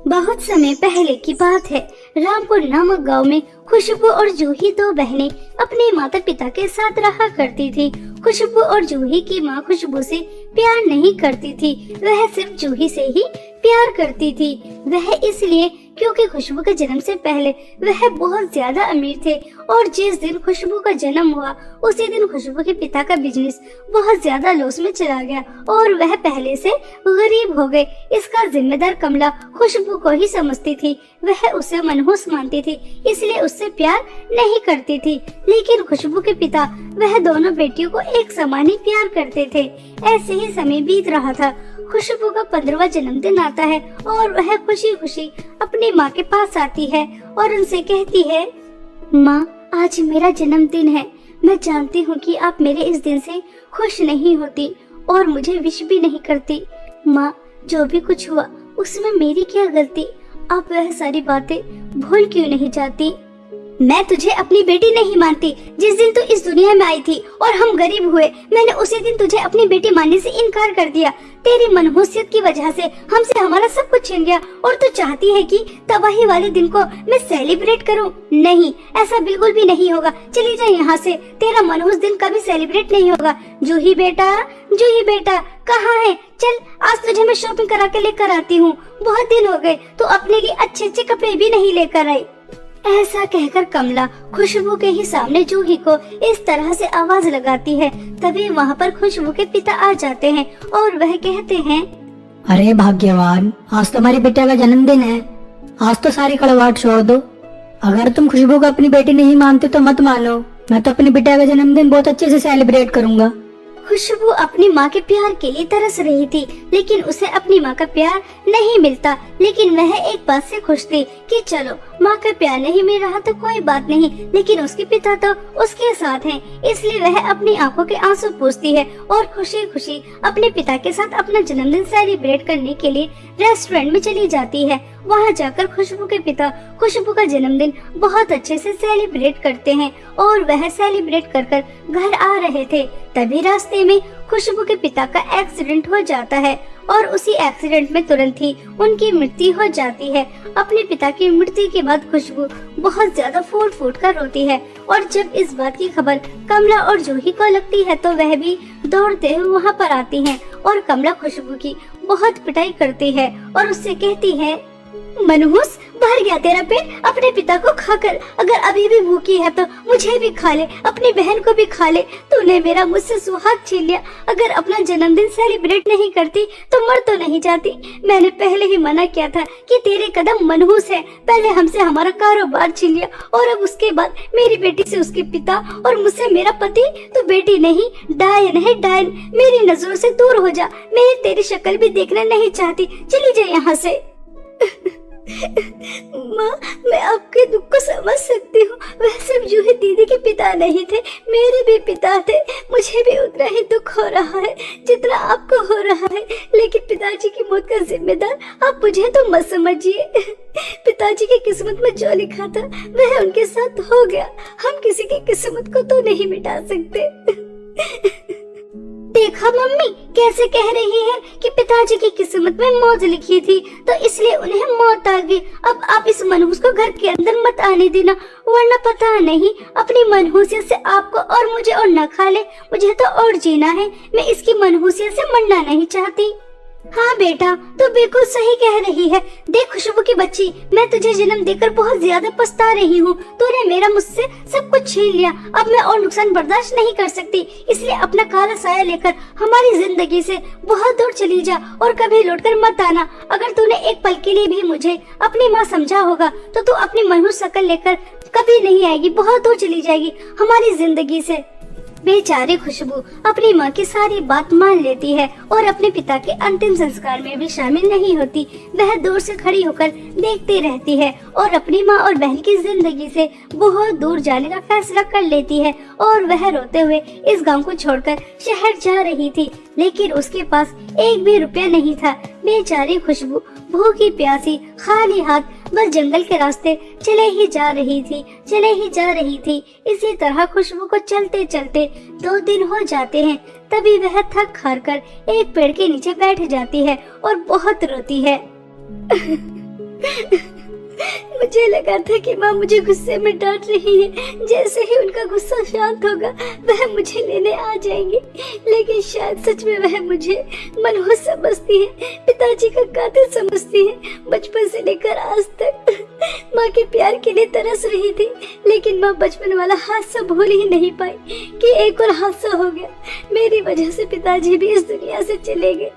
बहुत समय पहले की बात है। रामपुर नामक गांव में खुशबू और जूही दो बहनें अपने माता पिता के साथ रहा करती थी। खुशबू और जूही की माँ खुशबू से प्यार नहीं करती थी, वह सिर्फ जूही से ही प्यार करती थी। वह इसलिए क्योंकि खुशबू के जन्म से पहले वह बहुत ज्यादा अमीर थे और जिस दिन खुशबू का जन्म हुआ उसी दिन खुशबू के पिता का बिजनेस बहुत ज्यादा लॉस में चला गया और वह पहले से गरीब हो गए। इसका जिम्मेदार कमला खुशबू को ही समझती थी। वह उसे मनहूस मानती थी, इसलिए उससे प्यार नहीं करती थी। लेकिन खुशबू के पिता वह दोनों बेटियों को एक समान ही प्यार करते थे। ऐसे ही समय बीत रहा था। खुशबू का 15वां जन्मदिन आता है और वह खुशी खुशी अपनी माँ के पास आती है और उनसे कहती है, माँ, आज मेरा जन्मदिन है। मैं जानती हूँ कि आप मेरे इस दिन से खुश नहीं होती और मुझे विश भी नहीं करती। माँ, जो भी कुछ हुआ उसमें मेरी क्या गलती? आप वह सारी बातें भूल क्यों नहीं जाती? मैं तुझे अपनी बेटी नहीं मानती। जिस दिन तू इस दुनिया में आई थी और हम गरीब हुए, मैंने उसी दिन तुझे अपनी बेटी मानने से इनकार कर दिया। तेरी मनहूसियत की वजह से हमसे हमारा सब कुछ छीन गया और तू चाहती है कि तबाही वाले दिन को मैं सेलिब्रेट करूं? नहीं, ऐसा बिल्कुल भी नहीं होगा। चली जा यहाँ से। तेरा मनहूस दिन कभी सेलिब्रेट नहीं होगा। जूही बेटा, जूही बेटा, कहाँ है? चल, आज तुझे मैं शॉपिंग करा के लेकर आती हूँ। बहुत दिन हो गए, तू अपने लिए अच्छे अच्छे कपड़े भी नहीं लेकर आई। ऐसा कहकर कमला खुशबू के ही सामने जूही को इस तरह से आवाज लगाती है। तभी वहाँ पर खुशबू के पिता आ जाते हैं और वह कहते हैं, अरे भाग्यवान, आज तुम्हारी बेटे का जन्मदिन है। आज तो सारी कड़वाहट छोड़ दो। अगर तुम खुशबू को अपनी बेटी नहीं मानते तो मत मानो। मैं तो अपनी बेटे का जन्मदिन बहुत अच्छे से सेलिब्रेट करूंगा। खुशबू अपनी माँ के प्यार के लिए तरस रही थी, लेकिन उसे अपनी माँ का प्यार नहीं मिलता। लेकिन वह एक बात से खुश थी कि चलो, माँ का प्यार नहीं मिल रहा तो कोई बात नहीं, लेकिन उसके पिता तो उसके साथ हैं। इसलिए वह अपनी आंखों के आंसू पोंछती है और खुशी खुशी अपने पिता के साथ अपना जन्मदिन सेलिब्रेट करने के लिए रेस्टोरेंट में चली जाती है। वहाँ जाकर खुशबू के पिता खुशबू का जन्मदिन बहुत अच्छे से सेलिब्रेट करते हैं और वह सेलिब्रेट कर कर घर आ रहे थे। तभी रास्ते में खुशबू के पिता का एक्सीडेंट हो जाता है और उसी एक्सीडेंट में तुरंत ही उनकी मृत्यु हो जाती है। अपने पिता की मृत्यु के बाद खुशबू बहुत ज्यादा फूट फूट कर रोती है और जब इस बात की खबर कमला और जूही को लगती है तो वह भी दौड़ते हुए वहाँ पर आती हैं और कमला खुशबू की बहुत पिटाई करती है और उससे कहती है, मनहूस, भर गया तेरा पेट अपने पिता को खाकर। अगर अभी भी भूखी है तो मुझे भी खा ले, अपनी बहन को भी खा ले। तूने मेरा मुझसे सुहाग छीन लिया। अगर अपना जन्मदिन सेलिब्रेट नहीं करती तो मर तो नहीं जाती। मैंने पहले ही मना किया था कि तेरे कदम मनहूस है। पहले हमसे हमारा कारोबार छीन लिया और अब उसके बाद मेरी बेटी से उसके पिता और मुझसे मेरा पति। तो बेटी नहीं, डायन है, डायन। मेरी नजरों से दूर हो जा। मैं तेरी शक्ल भी देखना नहीं चाहती। चली जा यहाँ से। माँ, मैं आपके दुख को समझ सकती हूँ। वह सिर्फ जूही दीदी के पिता नहीं थे, मेरे भी पिता थे। मुझे भी उतना ही दुख हो रहा है जितना आपको हो रहा है, लेकिन पिताजी की मौत का जिम्मेदार आप मुझे तो मत समझिए। पिताजी की किस्मत में जो लिखा था वह उनके साथ हो गया। हम किसी की किस्मत को तो नहीं मिटा सकते। देखा मम्मी कैसे कह रही है कि पिताजी की किस्मत में मौत लिखी थी तो इसलिए उन्हें मौत आ गई। अब आप इस मनहूस को घर के अंदर मत आने देना, वरना पता नहीं अपनी मनहूसियत से आपको और मुझे और न खा ले। मुझे तो और जीना है। मैं इसकी मनहूसियत से मरना नहीं चाहती। हाँ बेटा, तू बिल्कुल सही कह रही है। देख खुशबू की बच्ची, मैं तुझे जन्म देकर बहुत ज्यादा पछता रही हूँ। तूने मेरा मुझसे सब कुछ छीन लिया। अब मैं और नुकसान बर्दाश्त नहीं कर सकती। इसलिए अपना काला साया लेकर हमारी जिंदगी से बहुत दूर चली जा और कभी लौटकर मत आना। अगर तूने एक पल के लिए भी मुझे अपनी माँ समझा होगा तो तू अपनी मनहूस शक्ल लेकर कभी नहीं आएगी। बहुत दूर चली जाएगी हमारी जिंदगी से। बेचारी खुशबू अपनी माँ की सारी बात मान लेती है और अपने पिता के अंतिम संस्कार में भी शामिल नहीं होती। वह दूर से खड़ी होकर देखती रहती है और अपनी माँ और बहन की जिंदगी से बहुत दूर जाने का फैसला कर लेती है और वह रोते हुए इस गांव को छोड़कर शहर जा रही थी, लेकिन उसके पास एक भी रुपया नहीं था। बेचारी खुशबू भूखी प्यासी खाली हाथ बस जंगल के रास्ते चले ही जा रही थी। इसी तरह खुशबू को चलते चलते 2 दिन हो जाते हैं। तभी वह थक हार कर एक पेड़ के नीचे बैठ जाती है और बहुत रोती है। मुझे लगा था कि माँ मुझे गुस्से में डांट रही है, जैसे ही उनका गुस्सा शांत होगा वह मुझे लेने आ जाएंगे, लेकिन शायद सच में वह मुझे मनहूस समझती है, पिताजी का कातिल समझती है। बचपन से लेकर आज तक माँ के प्यार के लिए तरस रही थी, लेकिन माँ बचपन वाला हादसा भूल ही नहीं पाई कि एक और हादसा हो गया। मेरी वजह से पिताजी भी इस दुनिया से चले गए।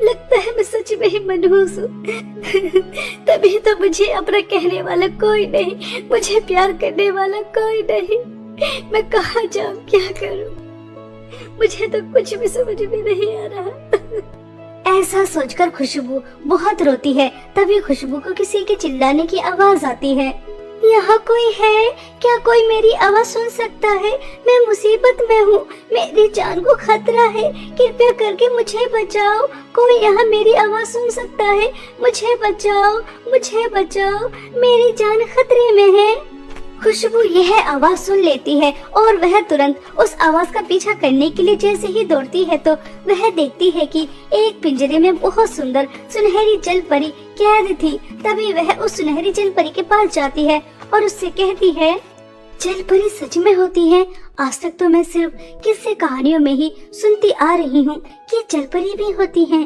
लगता है मैं सच में ही मनहूस हूँ। तभी तो मुझे अपना कहने वाला कोई नहीं, मुझे प्यार करने वाला कोई नहीं। मैं कहाँ जाऊँ, क्या करूँ? मुझे तो कुछ भी समझ में नहीं आ रहा। ऐसा सोचकर खुशबू बहुत रोती है। तभी खुशबू को किसी के चिल्लाने की आवाज आती है। यहाँ कोई है क्या? कोई मेरी आवाज सुन सकता है? मैं मुसीबत में हूँ, मेरी जान को खतरा है, कृपया करके मुझे बचाओ। कोई यहाँ मेरी आवाज सुन सकता है? मुझे बचाओ, मुझे बचाओ, मेरी जान खतरे में है। खुशबू यह आवाज सुन लेती है और वह तुरंत उस आवाज का पीछा करने के लिए जैसे ही दौड़ती है तो वह देखती है कि एक पिंजरे में बहुत सुंदर सुनहरी जल परी कैद थी। तभी वह उस सुनहरी जल परी के पास जाती है और उससे कहती है, जल परी सच में होती है? आज तक तो मैं सिर्फ किस्से कहानियों में ही सुनती आ रही हूँ कि जल परी भी होती हैं।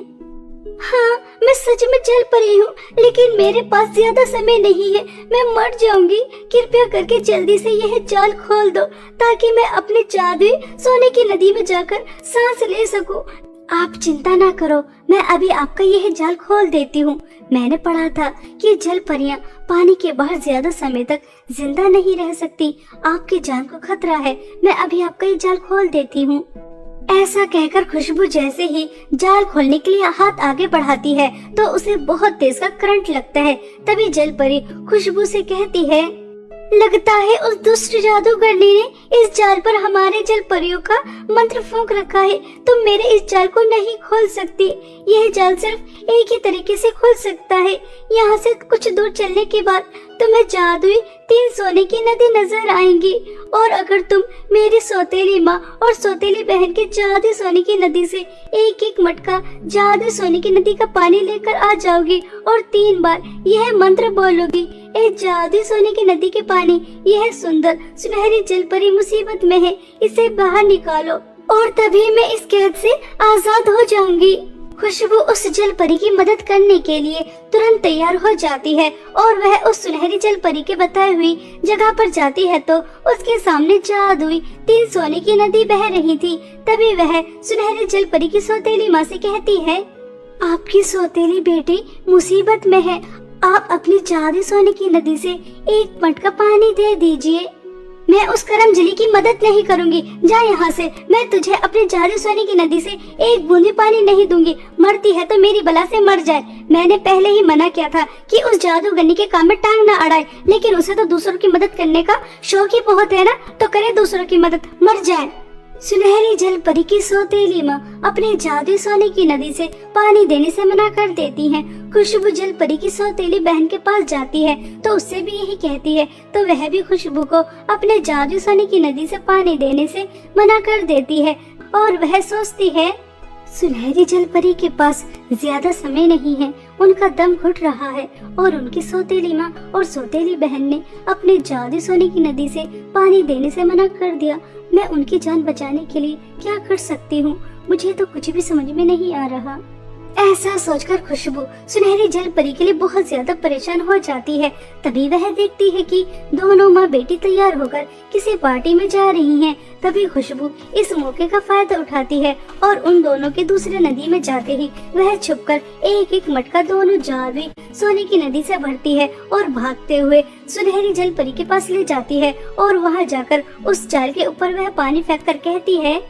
हाँ, मैं सच में जल परी हूँ, लेकिन मेरे पास ज्यादा समय नहीं है, मैं मर जाऊंगी। कृपया करके जल्दी से यह जाल खोल दो ताकि मैं अपने जादुई सोने की नदी में जाकर सांस ले सकूं। आप चिंता ना करो, मैं अभी आपका यह जाल खोल देती हूँ। मैंने पढ़ा था कि जल परियां पानी के बाहर ज्यादा समय तक जिंदा नहीं रह सकती। आपकी जान को खतरा है, मैं अभी आपका ये जाल खोल देती हूँ। ऐसा कहकर खुशबू जैसे ही जाल खोलने के लिए हाथ आगे बढ़ाती है तो उसे बहुत तेज का करंट लगता है। तभी जल परी खुशबू से कहती है, लगता है उस दुष्ट जादूगरनी ने इस जाल पर हमारे जल परियों का मंत्र फूंक रखा है। तुम मेरे इस जाल को नहीं खोल सकती। यह जाल सिर्फ एक ही तरीके से खुल सकता है। यहाँ से कुछ दूर चलने के बाद तुम्हें जादुई 3 सोने की नदी नजर आएंगी और अगर तुम मेरी सौतेली माँ और सौतेली बहन के जादुई सोने की नदी से एक एक मटका जादुई सोने की नदी का पानी लेकर आ जाओगी और 3 बार यह मंत्र बोलोगी, ए जादुई सोने की नदी के पानी, यह सुंदर सुनहरी जल परी मुसीबत में है, इसे बाहर निकालो और तभी मैं इस कैद से आजाद हो जाऊंगी। खुशबू उस जल परी की मदद करने के लिए तुरंत तैयार हो जाती है और वह उस सुनहरी जल परी के बताई हुई जगह पर जाती है तो उसके सामने जादुई 3 सोने की नदी बह रही थी। तभी वह सुनहरी जल परी की सौतेली माँ से कहती है, आपकी सौतेली बेटी मुसीबत में है, आप अपनी जादुई सोने की नदी से एक मटका पानी दे दीजिए। मैं उस करमजली की मदद नहीं करूंगी, जा यहाँ से। मैं तुझे अपने जादुई सोने की नदी से एक बूंदी पानी नहीं दूंगी। मरती है तो मेरी बला से मर जाए। मैंने पहले ही मना किया था कि उस जादूगरनी के काम में टांग न अड़ाए, लेकिन उसे तो दूसरों की मदद करने का शौक ही बहुत है ना, तो करे दूसरों की मदद, मर जाए। सुनहरी जल परी की सौतेली माँ अपने जादुई सोने की नदी से पानी देने से मना कर देती है। खुशबू जल परी की सौतेली बहन के पास जाती है तो उससे भी यही कहती है, तो वह भी खुशबू को अपने जादुई सोने की नदी से पानी देने से मना कर देती है और वह सोचती है, सुनहरी जल परी के पास ज्यादा समय नहीं है, उनका दम घुट रहा है और उनकी सौतेली माँ और सौतेली बहन ने अपने जादुई सोने की नदी से पानी देने से मना कर दिया। मैं उनकी जान बचाने के लिए क्या कर सकती हूँ? मुझे तो कुछ भी समझ में नहीं आ रहा। ऐसा सोचकर खुशबू सुनहरी जल परी के लिए बहुत ज्यादा परेशान हो जाती है। तभी वह देखती है कि दोनों माँ बेटी तैयार होकर किसी पार्टी में जा रही हैं। तभी खुशबू इस मौके का फायदा उठाती है और उन दोनों के दूसरे नदी में जाते ही वह छुपकर एक एक मटका दोनों जादुई सोने की नदी से भरती है और भागते हुए सुनहरी जल परी के पास ले जाती है और वहाँ जाकर उस जाल के ऊपर वह पानी फेंक कर कहती है,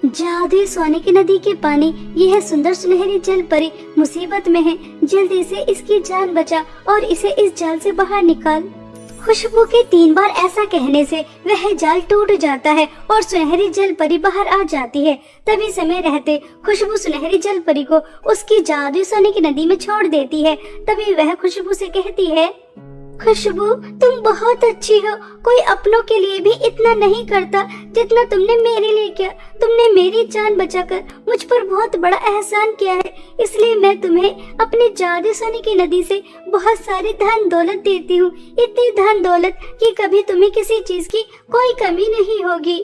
जादुई सोने की नदी के पानी, यह सुंदर सुनहरी जल परी मुसीबत में है, जल्दी से इसकी जान बचा और इसे इस जाल से बाहर निकाल। खुशबू के 3 बार ऐसा कहने से वह जाल टूट जाता है और सुनहरी जल परी बाहर आ जाती है। तभी समय रहते खुशबू सुनहरी जल परी को उसकी जादुई सोने की नदी में छोड़ देती है। तभी वह खुशबू से कहती है, खुशबू, तुम बहुत अच्छी हो। कोई अपनों के लिए भी इतना नहीं करता जितना तुमने मेरे लिए किया। तुमने मेरी जान बचाकर मुझ पर बहुत बड़ा एहसान किया है, इसलिए मैं तुम्हें अपनी जादू सोने की नदी से बहुत सारी धन दौलत देती हूँ। इतनी धन दौलत कि कभी तुम्हें किसी चीज की कोई कमी नहीं होगी।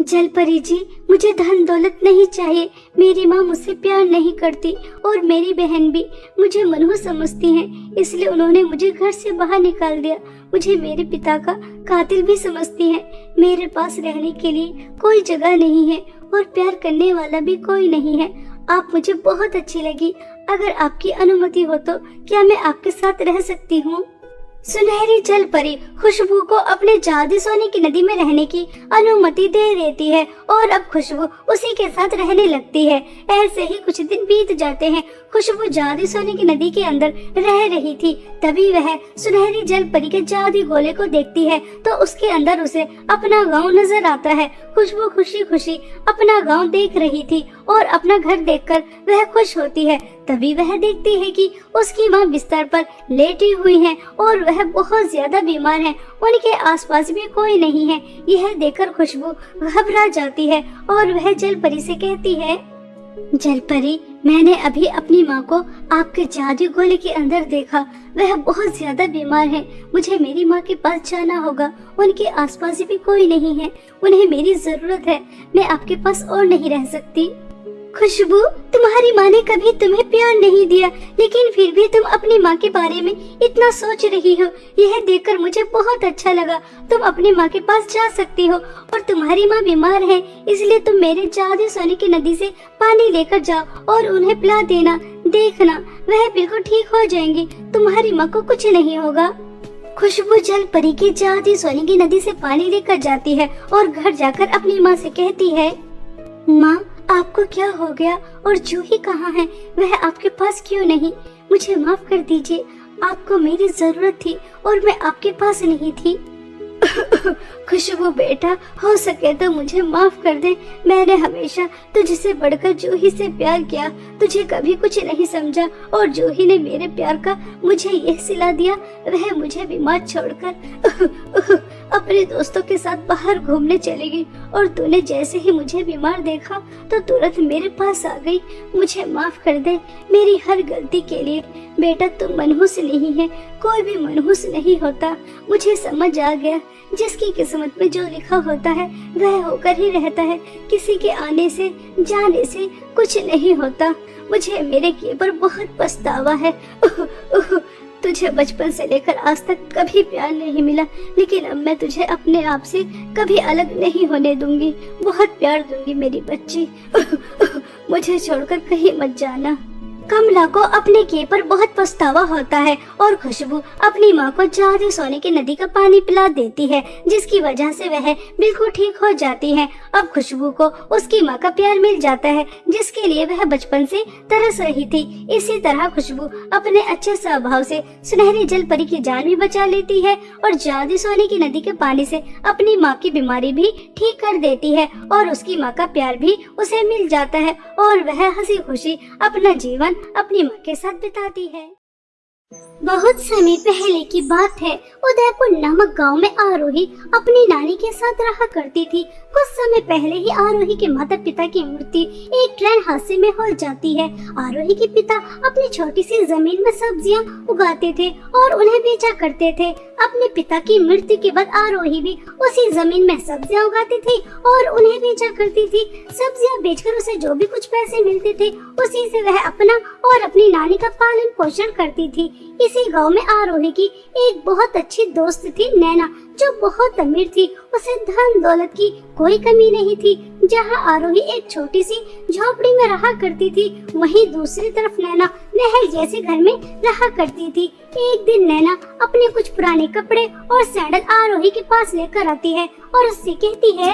जल परी जी, मुझे धन दौलत नहीं चाहिए। मेरी माँ मुझसे प्यार नहीं करती और मेरी बहन भी मुझे मनहूस समझती हैं, इसलिए उन्होंने मुझे घर से बाहर निकाल दिया। मुझे मेरे पिता का कातिल भी समझती हैं। मेरे पास रहने के लिए कोई जगह नहीं है और प्यार करने वाला भी कोई नहीं है। आप मुझे बहुत अच्छी लगी। अगर आपकी अनुमति हो तो क्या मैं आपके साथ रह सकती हूँ? सुनहरी जल परी खुशबू को अपने जादू सोने की नदी में रहने की अनुमति दे देती है और अब खुशबू उसी के साथ रहने लगती है। ऐसे ही कुछ दिन बीत जाते हैं। खुशबू जादू सोने की नदी के अंदर रह रही थी, तभी वह सुनहरी जल परी के जादू गोले को देखती है तो उसके अंदर उसे अपना गांव नजर आता है। खुशबू खुशी खुशी अपना गांव देख रही थी और अपना घर देखकर वह खुश होती है। तभी वह देखती है कि उसकी माँ बिस्तर पर लेटी हुई है और वह बहुत ज्यादा बीमार है। उनके आसपास भी कोई नहीं है। यह देखकर खुशबू घबरा जाती है और वह जल परी से कहती है, जल परी, मैंने अभी अपनी माँ को आपके जादू गोले के अंदर देखा। वह बहुत ज्यादा बीमार है। मुझे मेरी माँ के पास जाना होगा। उनके आसपास भी कोई नहीं है। उन्हें मेरी जरूरत है। मैं आपके पास और नहीं रह सकती। खुशबू, तुम्हारी माँ ने कभी तुम्हें प्यार नहीं दिया, लेकिन फिर भी तुम अपनी माँ के बारे में इतना सोच रही हो। यह देखकर मुझे बहुत अच्छा लगा। तुम अपनी माँ के पास जा सकती हो और तुम्हारी माँ बीमार है, इसलिए तुम मेरे जादू सोने की नदी से पानी लेकर जाओ और उन्हें पिला देना। देखना, वह बिल्कुल ठीक हो जाएंगी। तुम्हारी माँ को कुछ नहीं होगा। खुशबू जल परी की जादू सोने की नदी से पानी लेकर जाती है और घर जाकर अपनी माँ से कहती है, माँ, आपको क्या हो गया और जूही कहाँ है? वह आपके पास क्यों नहीं? मुझे माफ कर दीजिए। आपको मेरी जरूरत थी और मैं आपके पास नहीं थी। खुशबू बेटा, हो सके तो मुझे माफ कर दे। मैंने हमेशा तुझसे बढ़कर जूही से प्यार किया। तुझे कभी कुछ नहीं समझा और जूही ने मेरे प्यार का मुझे यह सिला दिया। वह मुझे बीमार छोड़कर अपने दोस्तों के साथ बाहर घूमने चली गई और तूने जैसे ही मुझे बीमार देखा तो तुरंत मेरे पास आ गई। मुझे माफ कर दे मेरी हर गलती के लिए। बेटा, तुम मनहूस नहीं है। कोई भी मनहूस नहीं होता। मुझे समझ आ गया, जिसकी किस्मत में जो लिखा होता है वह होकर ही रहता है। किसी के आने से जाने से कुछ नहीं होता। मुझे मेरे किए पर बहुत पछतावा है। तुझे बचपन से लेकर आज तक कभी प्यार नहीं मिला, लेकिन अब मैं तुझे अपने आप से कभी अलग नहीं होने दूंगी। बहुत प्यार दूंगी मेरी बच्ची। मुझे छोड़कर कहीं मत जाना। कमला को अपने किए पर बहुत पछतावा होता है और खुशबू अपनी माँ को जादू सोने की नदी का पानी पिला देती है, जिसकी वजह से वह बिल्कुल ठीक हो जाती है। अब खुशबू को उसकी माँ का प्यार मिल जाता है, जिसके लिए वह बचपन से तरस रही थी। इसी तरह खुशबू अपने अच्छे स्वभाव से सुनहरी जल परी की जान भी बचा लेती है और जादू सोने की नदी के पानी से अपनी माँ की बीमारी भी ठीक कर देती है और उसकी माँ का प्यार भी उसे मिल जाता है और वह हंसी खुशी अपना जीवन अपनी माँ के साथ बिताती है। बहुत समय पहले की बात है। उदयपुर नामक गांव में आरोही अपनी नानी के साथ रहा करती थी। कुछ समय पहले ही आरोही के माता पिता की मृत्यु एक ट्रेन हादसे में हो जाती है। आरोही के पिता अपनी छोटी सी जमीन में सब्जियां उगाते थे और उन्हें बेचा करते थे। अपने पिता की मृत्यु के बाद आरोही भी उसी जमीन में सब्जियां उगाती थी और उन्हें बेचा करती थी। सब्जियां बेचकर उसे जो भी कुछ पैसे मिलते थे उसी से वह अपना और अपनी नानी का पालन पोषण करती थी। इसी गांव में आरोही की एक बहुत अच्छी दोस्त थी नैना, जो बहुत अमीर थी। उसे धन दौलत की कोई कमी नहीं थी। जहां आरोही एक छोटी सी झोपड़ी में रहा करती थी, वहीं दूसरी तरफ नैना महल जैसे घर में रहा करती थी। एक दिन नैना अपने कुछ पुराने कपड़े और सैंडल आरोही के पास लेकर आती है और उससे कहती है,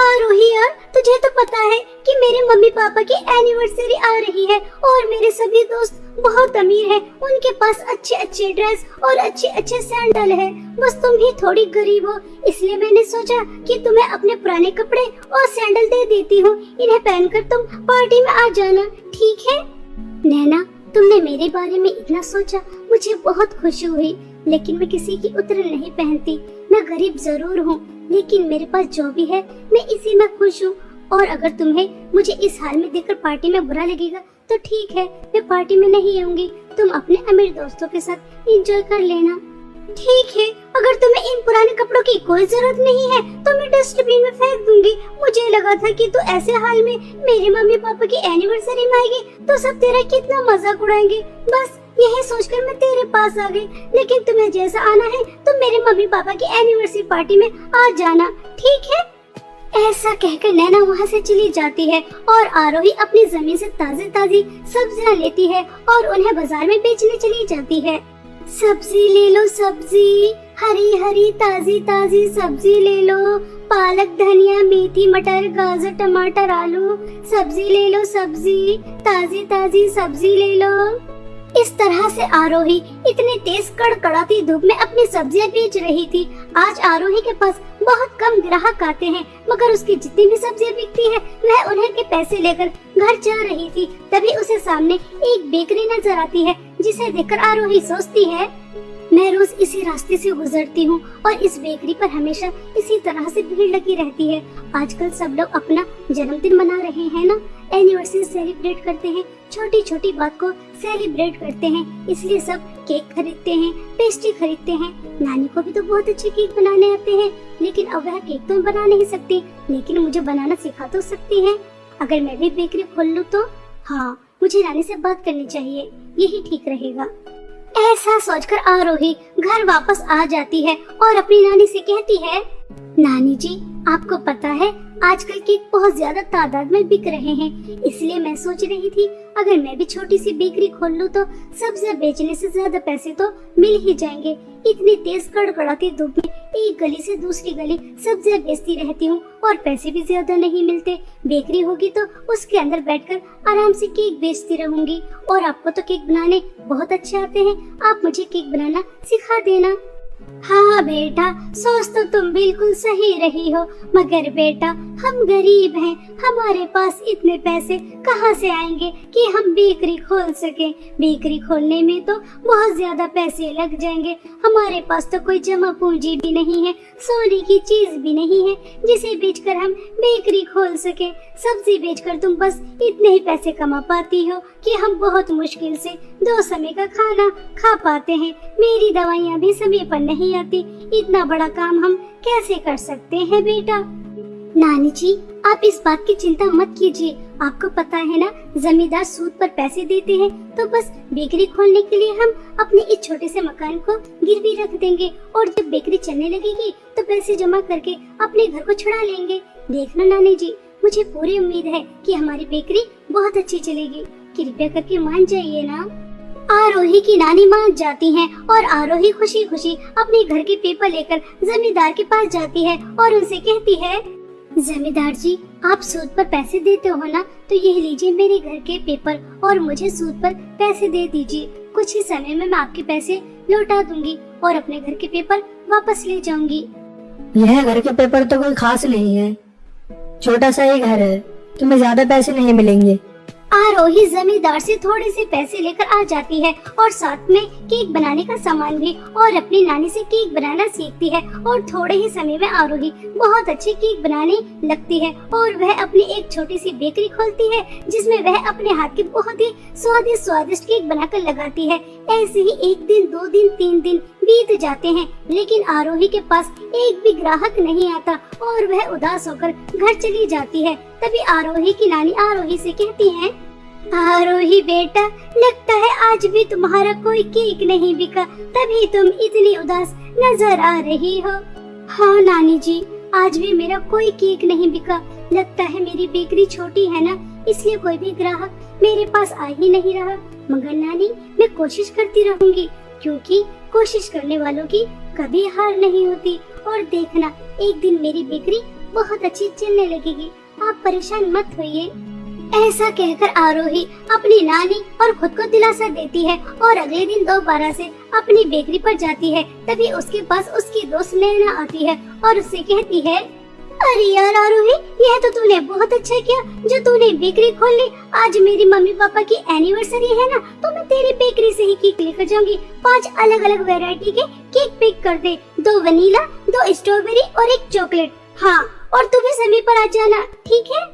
आरोही यार, तुझे तो पता है कि मेरे मम्मी पापा की एनिवर्सरी आ रही है और मेरे सभी दोस्त बहुत अमीर हैं। उनके पास अच्छे अच्छे ड्रेस और अच्छे अच्छे सैंडल है। बस तुम ही थोड़ी गरीब हो, इसलिए मैंने सोचा कि तुम्हें अपने पुराने कपड़े और सैंडल दे देती हूँ। इन्हें पहनकर तुम पार्टी में आ जाना, ठीक है? नैना, तुमने मेरे बारे में इतना सोचा, मुझे बहुत खुशी हुई। लेकिन मैं किसी की उतरन नहीं पहनती। मैं गरीब जरूर हूँ, लेकिन मेरे पास जो भी है मैं इसी में खुश हूँ। और अगर तुम्हें मुझे इस हाल में देखकर पार्टी में बुरा लगेगा तो ठीक है, मैं पार्टी में नहीं आऊंगी। तुम अपने अमीर दोस्तों के साथ एंजॉय कर लेना। ठीक है, अगर तुम्हें इन पुराने कपड़ों की कोई जरूरत नहीं है तो मैं डस्टबिन में फेंक दूंगी। मुझे लगा था कि तू ऐसे हाल में मेरे मम्मी पापा की एनिवर्सरी में आएगी तो सब तेरा कितना मजाक उड़ाएंगे। बस यही सोचकर मैं तेरे पास आ गई। लेकिन तुम्हें जैसा आना है तो मेरे मम्मी पापा की एनिवर्सरी पार्टी में आ जाना, ठीक है? ऐसा कहकर नैना वहाँ से चली जाती है और आरोही अपनी जमीन से ताजी ताजी सब्जियाँ लेती है और उन्हें बाजार में बेचने चली जाती है। सब्जी ले लो सब्जी, हरी हरी ताजी ताजी सब्जी ले लो। पालक, धनिया, मेथी, मटर, गाजर, टमाटर, आलू, सब्जी ले लो सब्जी, ताजी ताजी सब्जी ले लो। इस तरह से आरोही इतनी तेज कड़कड़ाती धूप में अपनी सब्जियां बेच रही थी। आज आरोही के पास बहुत कम ग्राहक आते हैं, मगर उसकी जितनी भी सब्जियां बिकती है वह उन्हें के पैसे लेकर घर जा रही थी। तभी उसे सामने एक बेकरी नजर आती है, जिसे देखकर आरोही सोचती है, मैं रोज इसी रास्ते से गुजरती हूँ और इस बेकरी पर हमेशा इसी तरह से भीड़ लगी रहती है। आजकल सब लोग अपना जन्मदिन मना रहे हैं ना, एनिवर्सरी सेलिब्रेट करते हैं, छोटी छोटी बात को सेलिब्रेट करते हैं, इसलिए सब केक खरीदते हैं, पेस्ट्री खरीदते हैं। नानी को भी तो बहुत अच्छे केक बनाने आते हैं, लेकिन अब वह केक तो बना नहीं सकती, लेकिन मुझे बनाना सिखा तो सकती है। अगर मैं भी बेकरी खोल लूँ तो हाँ, मुझे नानी से बात करनी चाहिए, यही ठीक रहेगा। ऐसा सोचकर आरोही घर वापस आ जाती है और अपनी नानी से कहती है, नानी जी, आपको पता है आजकल केक बहुत ज्यादा तादाद में बिक रहे हैं, इसलिए मैं सोच रही थी अगर मैं भी छोटी सी बेकरी खोल लूँ तो सब्जियां बेचने से ज्यादा पैसे तो मिल ही जाएंगे। इतनी तेज कड़कड़ाती धूप में एक गली से दूसरी गली सब्जियां बेचती रहती हूँ और पैसे भी ज्यादा नहीं मिलते। बेकरी होगी तो उसके अंदर बैठकर आराम से केक बेचती रहूंगी। और आपको तो केक बनाने बहुत अच्छे आते हैं, आप मुझे केक बनाना सिखा देना। हाँ बेटा, सोच तो तुम बिल्कुल सही रही हो, मगर बेटा हम गरीब हैं, हमारे पास इतने पैसे कहाँ से आएंगे कि हम बेकरी खोल सकें। बेकरी खोलने में तो बहुत ज्यादा पैसे लग जाएंगे, हमारे पास तो कोई जमा पूंजी भी नहीं है, सोने की चीज भी नहीं है जिसे बेचकर हम बेकरी खोल सके। सब्जी बेचकर तुम बस इतने ही पैसे कमा पाती हो कि हम बहुत मुश्किल से 2 समय का खाना खा पाते हैं। मेरी दवाइयाँ भी समय पर नहीं आती, इतना बड़ा काम हम कैसे कर सकते हैं बेटा? नानी जी, आप इस बात की चिंता मत कीजिए, आपको पता है ना, जमींदार सूद पर पैसे देते हैं, तो बस बेकरी खोलने के लिए हम अपने इस छोटे से मकान को गिरवी रख देंगे और जब बेकरी चलने लगेगी तो पैसे जमा करके अपने घर को छुड़ा लेंगे। देखना नानी जी, मुझे पूरी उम्मीद है कि हमारी बेकरी बहुत अच्छी चलेगी, कृपया करके मान जाइए ना। आरोही की नानी मान जाती हैं और आरोही खुशी खुशी अपने घर के पेपर लेकर जमींदार के पास जाती है और उनसे कहती है, जमींदार जी, आप सूद पर पैसे देते हो ना, तो ये लीजिए मेरे घर के पेपर और मुझे सूद पर पैसे दे दीजिए। कुछ ही समय में मैं आपके पैसे लौटा दूंगी और अपने घर के पेपर वापस ले जाऊंगी। यह घर के पेपर तो कोई खास नहीं है, छोटा सा ही घर है, तुम्हें ज्यादा पैसे नहीं मिलेंगे। आरोही जमींदार से थोड़े से पैसे लेकर आ जाती है और साथ में केक बनाने का सामान भी, और अपनी नानी से केक बनाना सीखती है और थोड़े ही समय में आरोही बहुत अच्छे केक बनाने लगती है और वह अपनी एक छोटी सी बेकरी खोलती है जिसमें वह अपने हाथ के बहुत ही स्वादिष्ट केक बनाकर लगाती है। ऐसे ही 1 दिन 2 दिन 3 दिन बीत जाते हैं, लेकिन आरोही के पास एक भी ग्राहक नहीं आता और वह उदास होकर घर चली जाती है। तभी आरोही की नानी आरोही से कहती है, आरोही बेटा, लगता है आज भी तुम्हारा कोई केक नहीं बिका, तभी तुम इतनी उदास नजर आ रही हो। हाँ नानी जी, आज भी मेरा कोई केक नहीं बिका, लगता है मेरी बेकरी छोटी है ना, इसलिए कोई भी ग्राहक मेरे पास आ ही नहीं रहा। मगर नानी, मैं कोशिश करती रहूंगी, क्योंकि कोशिश करने वालों की कभी हार नहीं होती। और देखना, एक दिन मेरी बेकरी बहुत अच्छी चलने लगेगी, आप परेशान मत होइए। ऐसा कहकर आरोही अपनी नानी और खुद को दिलासा देती है और अगले दिन दोबारा से अपनी बेकरी पर जाती है। तभी उसके पास उसकी दोस्त नैना आती है और उससे कहती है, अरे यार आरोही, यह तो तूने बहुत अच्छा किया जो तूने बेकरी खोल ली। आज मेरी मम्मी पापा की एनिवर्सरी है ना, तो मैं तेरी बेकरी से ही केक लेकर जाऊंगी। 5 अलग अलग वैरायटी के केक पैक कर दे, 2 वनीला, 2 स्ट्रॉबेरी और 1 चॉकलेट। हाँ, और तू भी समय पर आ जाना, ठीक है?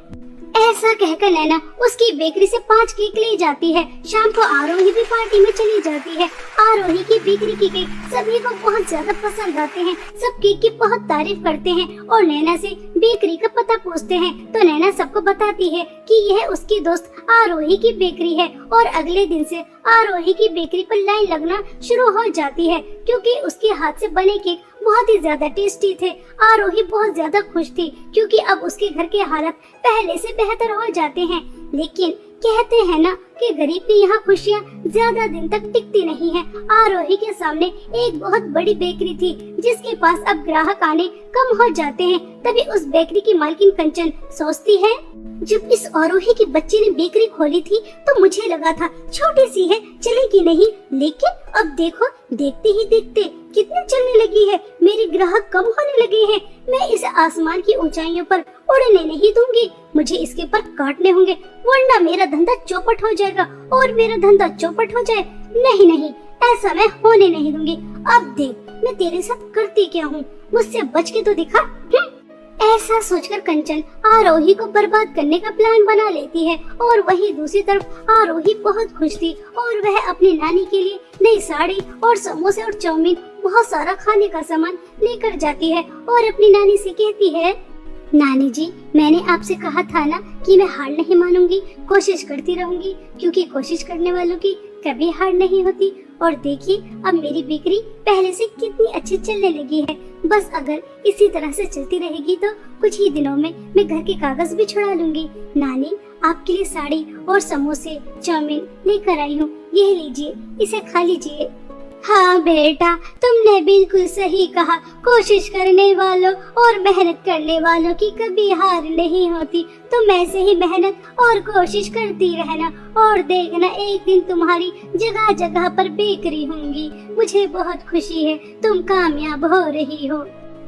ऐसा कहकर नैना उसकी बेकरी से 5 केक ले जाती है। शाम को आरोही भी पार्टी में चली जाती है। आरोही की बेकरी की केक सभी को बहुत ज्यादा पसंद आते हैं। सब केक की बहुत तारीफ करते हैं और नैना से बेकरी का पता पूछते हैं। तो नैना सबको बताती है कि यह उसकी दोस्त आरोही की बेकरी है। और अगले दिन से आरोही की बेकरी पर लाइन लगना शुरू हो जाती है, क्योंकि उसके हाथ से बने केक बहुत ही ज्यादा टेस्टी थे। आरोही बहुत ज्यादा खुश थी, क्योंकि अब उसके घर के हालात पहले से बेहतर हो जाते हैं। लेकिन कहते हैं ना कि गरीब की यहाँ खुशियाँ ज्यादा दिन तक टिकती नहीं है। आरोही के सामने एक बहुत बड़ी बेकरी थी, जिसके पास अब ग्राहक आने कम हो जाते हैं। तभी उस बेकरी की मालकिन कंचन सोचती है, जब इस आरोही की बच्ची ने बेकरी खोली थी तो मुझे लगा था छोटी सी है, चलेगी नहीं, लेकिन अब देखो, देखते ही देखते कितनी चलने लगी है। मेरे ग्राहक कम होने लगे हैं। मैं इसे आसमान की ऊंचाइयों पर उड़ने नहीं दूंगी। मुझे इसके पर काटने होंगे, वरना मेरा धंधा चौपट हो जाएगा। और मेरा धंधा चौपट हो जाए, नहीं नहीं, ऐसा मैं होने नहीं दूंगी। अब देख मैं तेरे साथ करती क्या हूँ, मुझसे बच के तो दिखा। ऐसा सोचकर कंचन आरोही को बर्बाद करने का प्लान बना लेती है। और वहीं दूसरी तरफ आरोही बहुत खुश थी और वह अपनी नानी के लिए नई साड़ी और समोसे और चाउमीन, बहुत सारा खाने का सामान लेकर जाती है और अपनी नानी से कहती है, नानी जी, मैंने आपसे कहा था ना कि मैं हार नहीं मानूंगी, कोशिश करती रहूंगी, क्योंकि कोशिश करने वालों की कभी हार नहीं होती। और देखिए अब मेरी बेकरी पहले से कितनी अच्छी चलने लगी है। बस अगर इसी तरह से चलती रहेगी तो कुछ ही दिनों में मैं घर के कागज भी छुड़ा लूंगी। नानी, आपके लिए साड़ी और समोसे चाउमीन लेकर आई हूँ, यह लीजिए, इसे खा लीजिए। हाँ बेटा, तुमने बिल्कुल सही कहा। कोशिश करने वालों और मेहनत करने वालों की कभी हार नहीं होती। तुम ऐसे ही मेहनत और कोशिश करती रहना और देखना, एक दिन तुम्हारी जगह जगह पर बेकरी होंगी। मुझे बहुत खुशी है तुम कामयाब हो रही हो।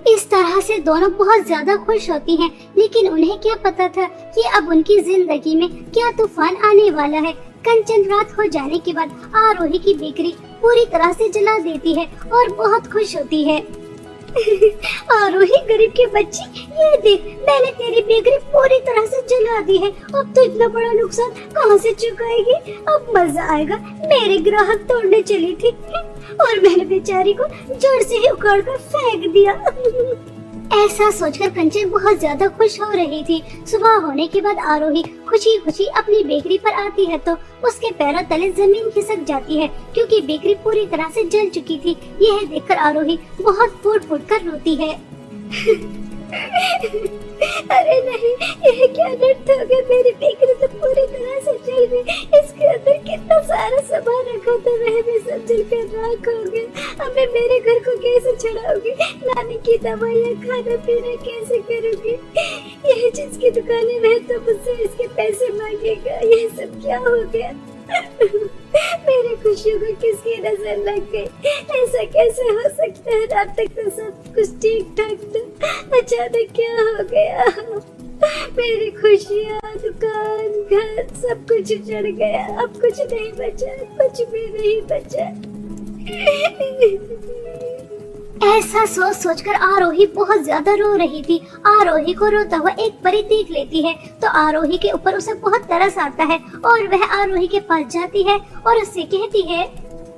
इस तरह से दोनों बहुत ज्यादा खुश होती हैं, लेकिन उन्हें क्या पता था कि अब उनकी जिंदगी में क्या तूफान आने वाला है। कंचन रात हो जाने के बाद आरोही की बेकरी पूरी तरह से जला देती है और बहुत खुश होती है। आरोही गरीब की बच्ची, ये देख, मैंने तेरी बेकरी पूरी तरह से जला दी है। अब तो इतना बड़ा नुकसान कहाँ से चुकाएगी? अब मजा आएगा। मेरे ग्राहक तोड़ने चली थी और मैंने बेचारी को जड़ से ही उखाड़ कर फेंक दिया। ऐसा सोचकर कंचन बहुत ज्यादा खुश हो रही थी। सुबह होने के बाद आरोही खुशी खुशी अपनी बेकरी पर आती है तो उसके पैरों तले जमीन खिसक जाती है, क्योंकि बेकरी पूरी तरह से जल चुकी थी। यह देखकर आरोही बहुत फूट फूट कर रोती है। अरे नहीं, यह क्या नर्त हो गया? मेरी बेकरी तो पूरी तरह से जल गई। इसके अंदर कितना सारा सामान रखा था, वह भी सब जलकर राख हो गया। अब मैं मेरे घर को कैसे छुड़ाऊंगी? नानी की दवाइयाँ, खाना पीना कैसे करूंगी? यह जिसकी दुकान है वह तो मुझसे इसके पैसे मांगेगा। यह सब क्या हो गया? मेरी खुशियों को किसकी नजर लग गई? ऐसा कैसे हो सकता है? रात तक तो सब कुछ ठीक ठाक था, अचानक क्या हो गया? मेरी खुशियाँ, दुकान, घर, सब कुछ उजड़ गया। अब कुछ नहीं बचा, कुछ भी नहीं बचा। ऐसा सोच सोचकर आरोही बहुत ज्यादा रो रही थी। आरोही को रोता हुआ एक परी देख लेती है तो आरोही के ऊपर उसे बहुत तरस आता है और वह आरोही के पास जाती है और उससे कहती है,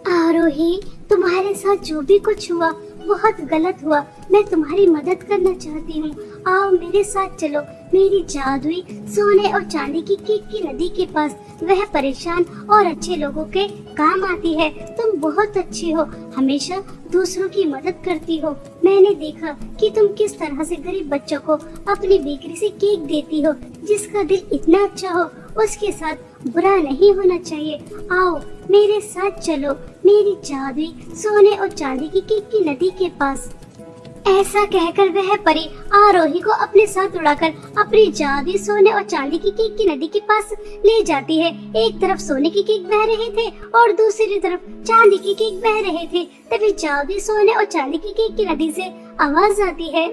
आरोही, तुम्हारे साथ जो भी कुछ हुआ बहुत गलत हुआ। मैं तुम्हारी मदद करना चाहती हूँ। आओ मेरे साथ चलो मेरी जादुई सोने और चांदी की केक की नदी के पास। वह परेशान और अच्छे लोगों के काम आती है। तुम बहुत अच्छी हो, हमेशा दूसरों की मदद करती हो। मैंने देखा कि तुम किस तरह से गरीब बच्चों को अपनी बेकरी से केक देती हो। जिसका दिल इतना अच्छा हो उसके साथ बुरा नहीं होना चाहिए। आओ मेरे साथ चलो मेरी जादुई सोने और चांदी की केक की नदी के पास। ऐसा कहकर वह परी आरोही को अपने साथ उड़ाकर अपनी जादुई सोने और चांदी की केक की नदी के पास ले जाती है। एक तरफ सोने की केक बह रहे थे और दूसरी तरफ चांदी की केक बह रहे थे। तभी जादुई सोने और चांदी की केक की नदी से आवाज आती है,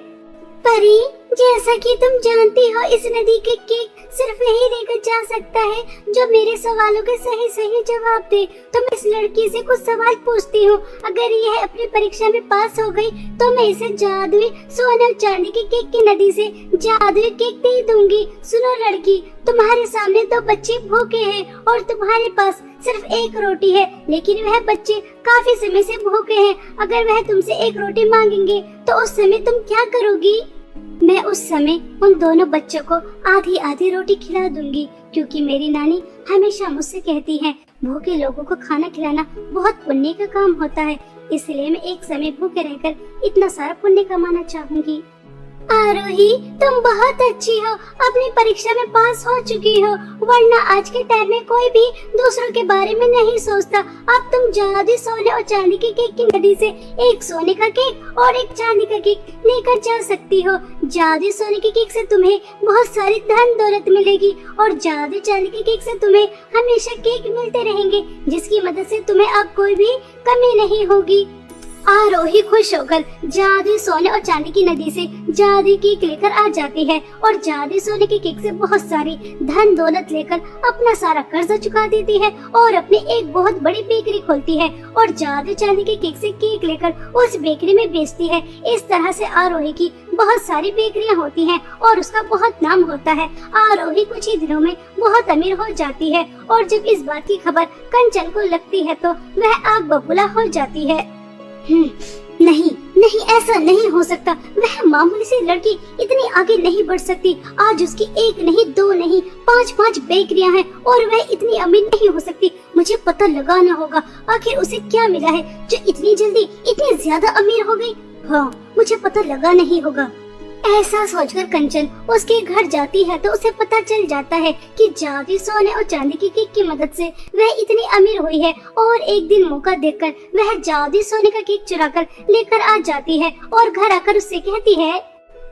परी, जैसा कि तुम जानती हो इस नदी के केक सिर्फ वही लेकर जा सकता है जो मेरे सवालों के सही सही जवाब दे। तो मैं इस लड़की से कुछ सवाल पूछती हूँ, अगर यह अपनी परीक्षा में पास हो गई तो मैं इसे जादुई सोने और चांदी के केक की नदी से जादुई केक दे दूंगी। सुनो लड़की, तुम्हारे सामने दो बच्चे भूखे हैं और तुम्हारे पास सिर्फ एक रोटी है, लेकिन वह बच्चे काफी समय से भूखे हैं। अगर वह तुमसे एक रोटी मांगेंगे तो उस समय तुम क्या करोगी? मैं उस समय उन दोनों बच्चों को आधी आधी रोटी खिला दूंगी, क्योंकि मेरी नानी हमेशा मुझसे कहती है भूखे लोगों को खाना खिलाना बहुत पुण्य का काम होता है, इसलिए मैं एक समय भूखे रहकर इतना सारा पुण्य कमाना चाहूंगी। आरोही, तुम बहुत अच्छी हो, अपनी परीक्षा में पास हो चुकी हो, वरना आज के टाइम में कोई भी दूसरों के बारे में नहीं सोचता। अब तुम जादुई सोने और चांदी के केक की नदी से एक सोने का केक और एक चांदी का केक लेकर जा सकती हो। जादुई सोने के केक से तुम्हें बहुत सारी धन दौलत मिलेगी और जादुई चांदी के केक से तुम्हें हमेशा केक मिलते रहेंगे, जिसकी मदद से तुम्हें अब कोई भी कमी नहीं होगी। आरोही खुश होकर जादुई सोने और चांदी की नदी से जादुई केक लेकर आ जाती है और जादुई सोने के केक से बहुत सारी धन दौलत लेकर अपना सारा कर्जा चुका देती है और अपनी एक बहुत बड़ी बेकरी खोलती है और जादुई चांदी के केक से केक लेकर उस बेकरी में बेचती है। इस तरह से आरोही की बहुत सारी बेकरियां होती हैं और उसका बहुत नाम होता है। आरोही कुछ ही दिनों में बहुत अमीर हो जाती है और जब इस बात की खबर कंचन को लगती है तो वह आग बबूला हो जाती है। नहीं नहीं, ऐसा नहीं हो सकता। वह मामूली सी लड़की इतनी आगे नहीं बढ़ सकती। आज उसकी एक नहीं, दो नहीं, 5-5 बेकरियां हैं और वह इतनी अमीर नहीं हो सकती। मुझे पता लगाना होगा आखिर उसे क्या मिला है जो इतनी जल्दी इतनी ज्यादा अमीर हो गई। हाँ, मुझे पता लगाना ही होगा। ऐसा सोचकर कंचन उसके घर जाती है तो उसे पता चल जाता है कि जादुई सोने और चांदी की केक की मदद से वह इतनी अमीर हुई है और एक दिन मौका देखकर वह जादुई सोने का केक चुराकर लेकर आ जाती है और घर आकर उससे कहती है,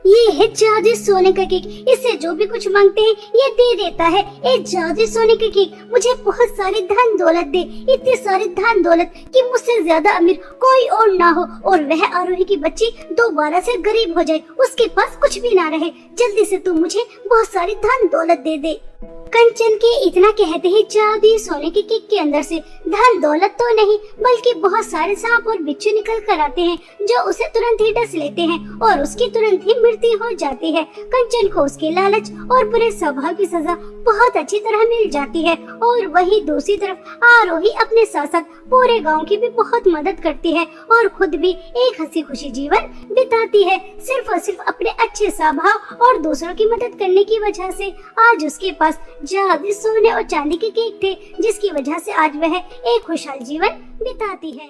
ये है जादुई सोने का केक, इससे जो भी कुछ मांगते हैं ये दे देता है। ए जादुई सोने का केक, मुझे बहुत सारी धन दौलत दे, इतनी सारी धन दौलत कि मुझसे ज्यादा अमीर कोई और ना हो और वह आरोही की बच्ची दोबारा से गरीब हो जाए, उसके पास कुछ भी ना रहे। जल्दी से तू मुझे बहुत सारी धन दौलत दे दे। कंचन के इतना कहते ही जादुई सोने के केक के अंदर से धन दौलत तो नहीं बल्कि बहुत सारे सांप और बिच्छू निकल कर आते हैं जो उसे तुरंत ही डस लेते हैं और उसकी तुरंत ही मृत्यु हो जाती है। कंचन को उसके लालच और बुरे स्वभाव की सजा बहुत अच्छी तरह मिल जाती है और वही दूसरी तरफ आरोही अपने साथ साथ पूरे गांव की भी बहुत मदद करती है और खुद भी एक हंसी खुशी जीवन बिताती है। सिर्फ और सिर्फ अपने अच्छे स्वभाव और दूसरों की मदद करने की वजह से आज उसके पास जादुई सोने और चांदी के केक थे, जिसकी वजह से आज वह एक खुशहाल जीवन बिताती है।